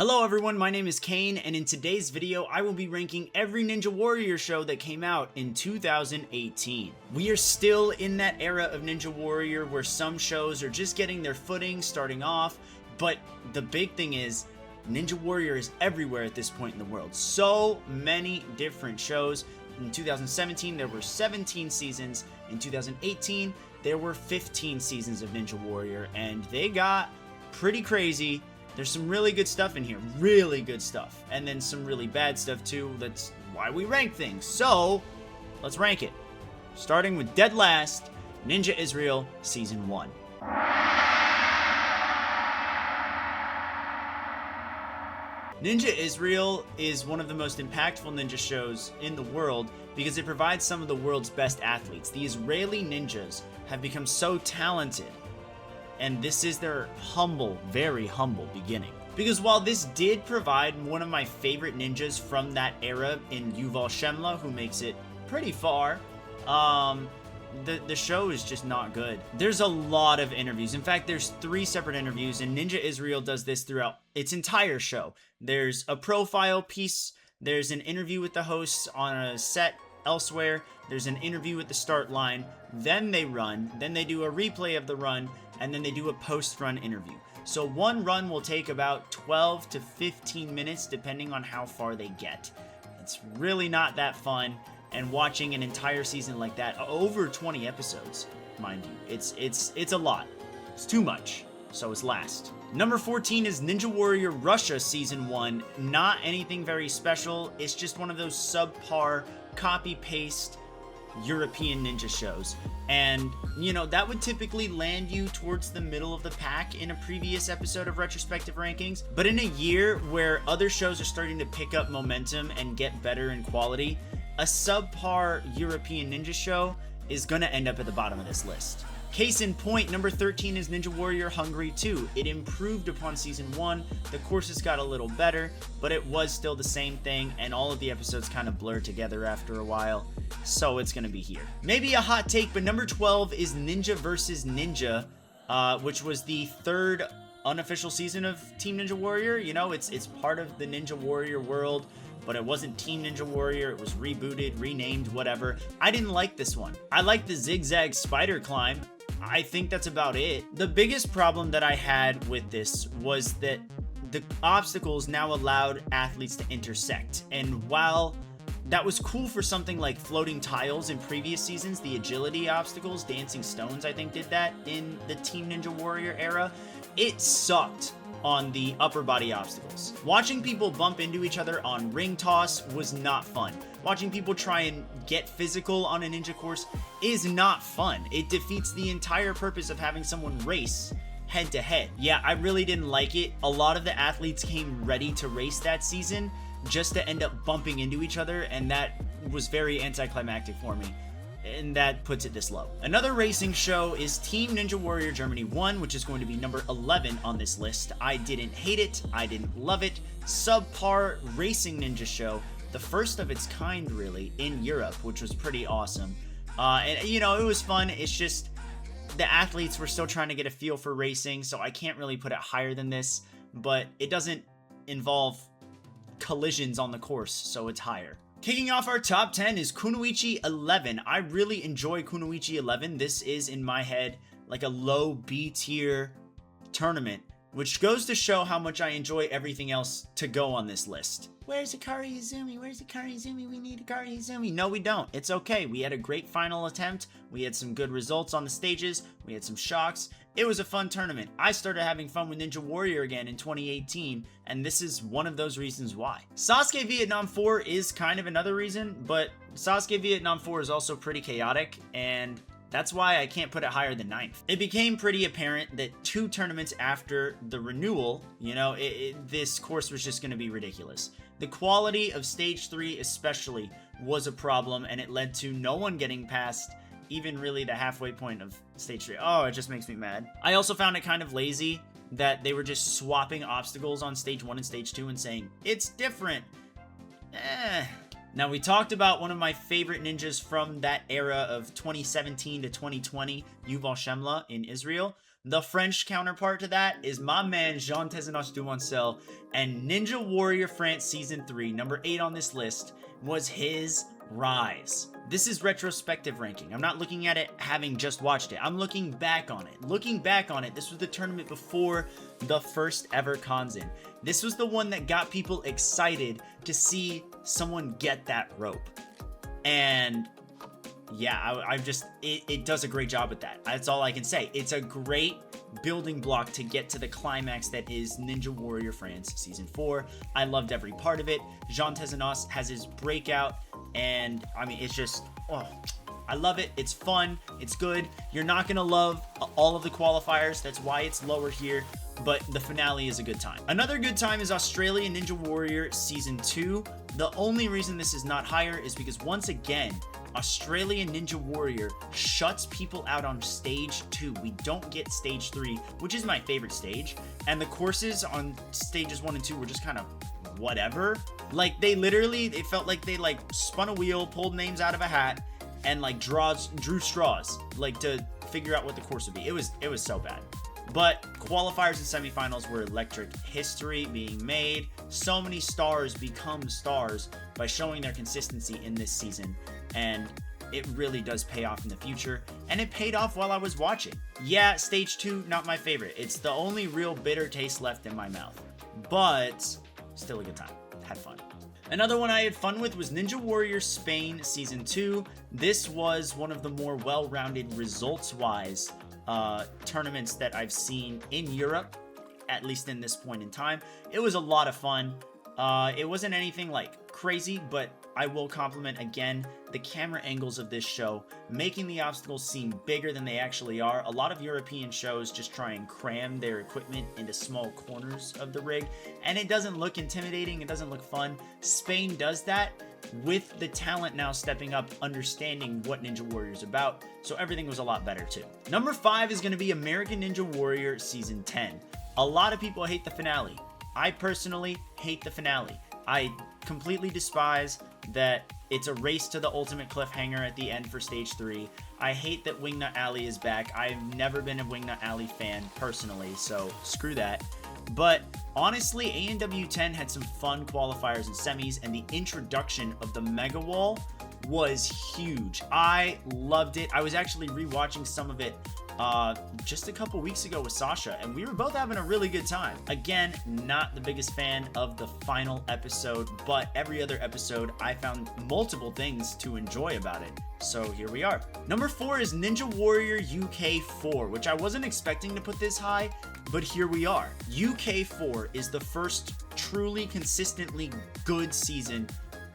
Hello everyone, my name is Kane, and in today's video, I will be ranking every Ninja Warrior show that came out in 2018. We are still in that era of Ninja Warrior where some shows are just getting their footing, starting off, but the big thing is, Ninja Warrior is everywhere at this point in the world. So many different shows. In 2017, there were 17 seasons. In 2018, there were 15 seasons of Ninja Warrior, and they got pretty crazy. There's some really good stuff in here, really good stuff, and then some really bad stuff too. That's why we rank things. So, let's rank it. Starting with dead last, Ninja Israel Season 1. Ninja Israel is one of the most impactful ninja shows in the world because it provides some of the world's best athletes. The Israeli ninjas have become so talented, and this is their humble, very humble beginning. Because while this did provide one of my favorite ninjas from that era in UniversalTuber, who makes it pretty far, the show is just not good. There's a lot of interviews. In fact, there's 3 separate interviews, and Ninja Israel does this throughout its entire show. There's a profile piece, there's an interview with the hosts on a set elsewhere, there's an interview with the start line, then they run, then they do a replay of the run, and then they do a post-run interview. So one run will take about 12 to 15 minutes depending on how far they get. It's really not that fun, and watching an entire season like that, over 20 episodes, mind you, it's a lot. It's too much, so it's last. Number 14 is Ninja Warrior Russia Season 1. Not anything very special, it's just one of those subpar, copy-paste European ninja shows, and you know that would typically land you towards the middle of the pack in a previous episode of Retrospective rankings, but in a year where other shows are starting to pick up momentum and get better in quality, a subpar European ninja show is gonna end up at the bottom of this list. Case in point, number 13 is Ninja Warrior Hungary 2. It improved upon Season 1, the courses got a little better, but it was still the same thing, and all of the episodes kind of blur together after a while, so it's gonna be here. Maybe a hot take, but number 12 is Ninja vs. Ninja, which was the 3rd unofficial season of Team Ninja Warrior. You know, it's part of the Ninja Warrior world, but it wasn't Team Ninja Warrior. It was rebooted, renamed, whatever. I didn't like this one. I liked the zigzag spider climb. I think that's about it. The biggest problem that I had with this was that the obstacles now allowed athletes to intersect. And while that was cool for something like floating tiles in previous seasons, the agility obstacles, dancing stones, I think did that in the Team Ninja Warrior era, it sucked on the upper body obstacles. Watching people bump into each other on ring toss was not fun. Watching people try and get physical on a ninja course is not fun. It defeats the entire purpose of having someone race head to head. Yeah, I really didn't like it. A lot of the athletes came ready to race that season just to end up bumping into each other, and that was very anticlimactic for me. And that puts it this low. Another racing show is Team Ninja Warrior Germany 1, which is going to be number 11 on this list. I didn't hate it. I didn't love it. Subpar racing ninja show. The first of its kind, really, in Europe, which was pretty awesome. And, you know, it was fun. It's just the athletes were still trying to get a feel for racing, so I can't really put it higher than this. But it doesn't involve collisions on the course, so it's higher. Kicking off our top 10 is Kunoichi 11. I really enjoy Kunoichi 11. This is, in my head, like a low B tier tournament, which goes to show how much I enjoy everything else to go on this list. Where's Hikari Izumi? Where's Hikari Izumi? We need Hikari Izumi. No, we don't. It's okay. We had a great final attempt. We had some good results on the stages. We had some shocks. It was a fun tournament. I started having fun with Ninja Warrior again in 2018, and this is one of those reasons why. Sasuke Vietnam 4 is kind of another reason, but Sasuke Vietnam 4 is also pretty chaotic, and that's why I can't put it higher than 9th. It became pretty apparent that 2 tournaments after the renewal, you know, this course was just going to be ridiculous. The quality of Stage 3 especially was a problem, and it led to no one getting past even really the halfway point of Stage 3. Oh, it just makes me mad. I also found it kind of lazy that they were just swapping obstacles on Stage 1 and Stage 2 and saying, it's different. Now, we talked about one of my favorite ninjas from that era of 2017 to 2020, Yuval Shemla in Israel, The French counterpart to that is my man Jean Tezenos Dumoncel, and Ninja Warrior France Season 3, number 8 on this list, was his rise. This is retrospective ranking. I'm not looking at it having just watched it. I'm looking back on it. Looking back on it, this was the tournament before the first ever Kanzen. This was the one that got people excited to see someone get that rope. And yeah, it does a great job with that. That's all I can say. It's a great building block to get to the climax that is Ninja Warrior France Season 4. I loved every part of it. Jean Tezenos has his breakout, and I mean, it's just, I love it. It's fun. It's good. You're not going to love all of the qualifiers. That's why it's lower here, but the finale is a good time. Another good time is Australia Ninja Warrior Season 2. The only reason this is not higher is because, once again, Australian Ninja Warrior shuts people out on stage 2. We don't get stage 3, which is my favorite stage. And the courses on stages 1 and 2 were just kind of whatever. Like, it felt like they like spun a wheel, pulled names out of a hat, and like drew straws, like, to figure out what the course would be. It was so bad. But qualifiers and semifinals were electric. History being made. So many stars become stars by showing their consistency in this season. And it really does pay off in the future. And it paid off while I was watching. Yeah, stage 2, not my favorite. It's the only real bitter taste left in my mouth. But still a good time. Had fun. Another one I had fun with was Ninja Warrior Spain Season 2. This was one of the more well-rounded results-wise tournaments that I've seen in Europe, at least in this point in time. It was a lot of fun. It wasn't anything like crazy, but I will compliment again the camera angles of this show, making the obstacles seem bigger than they actually are. A lot of European shows just try and cram their equipment into small corners of the rig, and it doesn't look intimidating, it doesn't look fun. Spain does that with the talent now stepping up, understanding what Ninja Warrior is about, so everything was a lot better too. Number 5 is going to be American Ninja Warrior Season 10. A lot of people hate the finale. I personally hate the finale. I completely despise that it's a race to the ultimate cliffhanger at the end for stage 3. I hate that Wingnut Alley is back. I've never been a Wingnut Alley fan personally, so screw that. But honestly, A&W 10 had some fun qualifiers and semis, and the introduction of the Mega Wall was huge. I loved it. I was actually rewatching some of it just a couple weeks ago with Sasha, and we were both having a really good time. Again, not the biggest fan of the final episode, but every other episode I found multiple things to enjoy about it. So here we are. Number 4 is Ninja Warrior UK 4, which I wasn't expecting to put this high, but here we are. UK 4 is the first truly consistently good season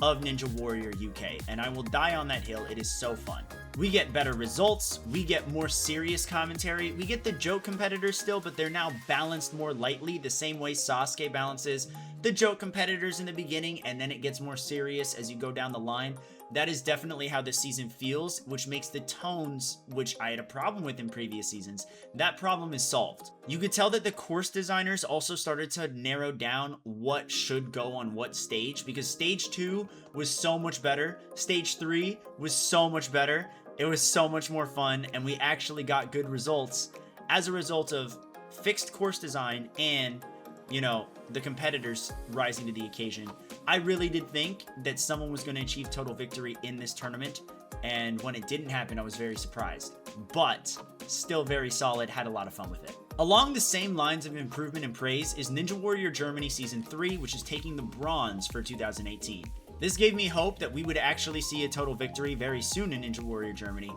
of Ninja Warrior UK, and I will die on that hill. It is so fun. We get better results, we get more serious commentary, we get the joke competitors still, but they're now balanced more lightly, the same way Sasuke balances the joke competitors in the beginning, and then it gets more serious as you go down the line. That is definitely how this season feels, which makes the tones, which I had a problem with in previous seasons, that problem is solved. You could tell that the course designers also started to narrow down what should go on what stage, because stage 2 was so much better, stage 3 was so much better, it was so much more fun, and we actually got good results as a result of fixed course design and, you know, the competitors rising to the occasion. I really did think that someone was going to achieve total victory in this tournament, and when it didn't happen, I was very surprised. But still very solid, had a lot of fun with it. Along the same lines of improvement and praise is Ninja Warrior Germany Season 3, which is taking the bronze for 2018. This gave me hope that we would actually see a total victory very soon in Ninja Warrior Germany,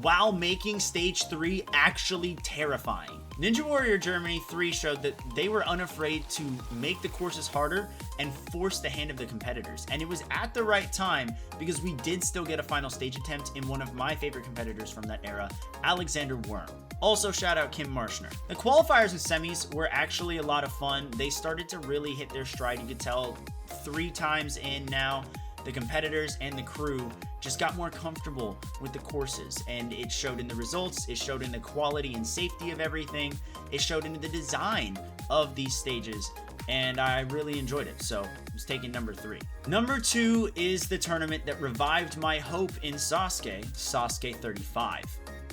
while making stage 3 actually terrifying. Ninja Warrior Germany 3 showed that they were unafraid to make the courses harder and force the hand of the competitors. And it was at the right time, because we did still get a final stage attempt in one of my favorite competitors from that era, Alexander Worm. Also shout out Kim Marshner. The qualifiers and semis were actually a lot of fun. They started to really hit their stride. You could tell 3 times in now, the competitors and the crew just got more comfortable with the courses, and it showed in the results, it showed in the quality and safety of everything, it showed in the design of these stages, and I really enjoyed it, so I was taking number 3. Number 2 is the tournament that revived my hope in Sasuke 35.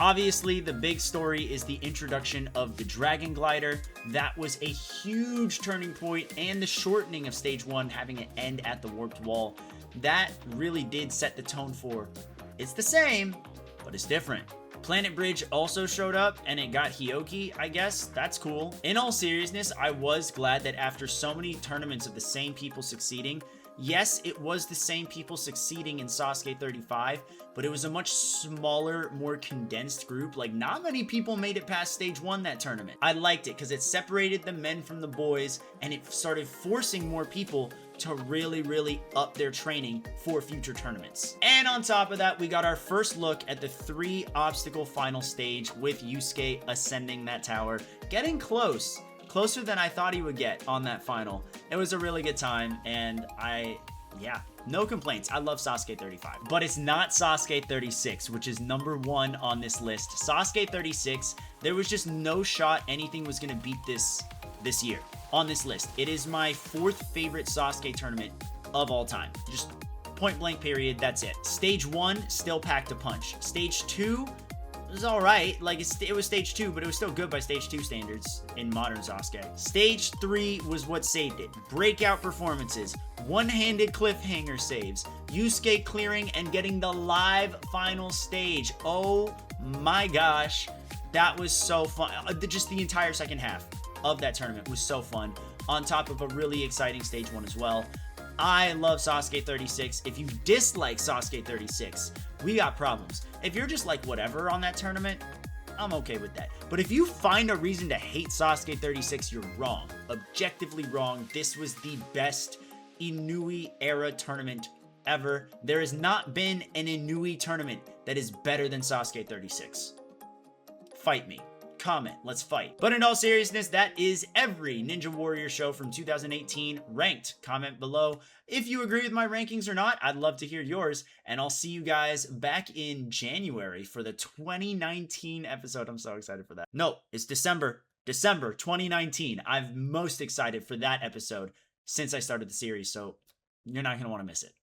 Obviously, the big story is the introduction of the Dragon Glider. That was a huge turning point, and the shortening of Stage 1 having it end at the Warped Wall. That really did set the tone for, it's the same, but it's different. Planet Bridge also showed up, and it got Hioki, I guess. That's cool. In all seriousness, I was glad that after so many tournaments of the same people succeeding, yes, it was the same people succeeding in Sasuke 35, but it was a much smaller, more condensed group. Like, not many people made it past Stage 1 that tournament. I liked it because it separated the men from the boys, and it started forcing more people to really up their training for future tournaments. And on top of that, we got our first look at the 3 obstacle final stage with Yusuke ascending that tower, getting close. Closer than I thought he would get on that final. It was a really good time, and yeah, no complaints. I love Sasuke 35. But it's not Sasuke 36, which is number 1 on this list. Sasuke 36, there was just no shot anything was going to beat this year on this list. It is my 4th favorite Sasuke tournament of all time. Just point blank period, that's it. Stage 1 still packed a punch. Stage 2 was alright, like it was Stage 2, but it was still good by Stage 2 standards in modern Sasuke. Stage 3 was what saved it. Breakout performances, one-handed cliffhanger saves, Yusuke clearing and getting the live final stage. Oh my gosh, that was so fun. Just the entire second half of that tournament was so fun, on top of a really exciting Stage 1 as well. I love Sasuke 36. If you dislike Sasuke 36, we got problems. If you're just like whatever on that tournament, I'm okay with that. But if you find a reason to hate Sasuke 36, you're wrong. Objectively wrong. This was the best Inui era tournament ever. There has not been an Inui tournament that is better than Sasuke 36. Fight me. Comment, let's fight. But in all seriousness, that is every Ninja Warrior show from 2018 ranked. Comment below if you agree with my rankings or not. I'd love to hear yours, and I'll see you guys back in January for the 2019 episode. I'm so excited for that. No, it's December 2019. I'm most excited for that episode since I started the series, so you're not going to want to miss it.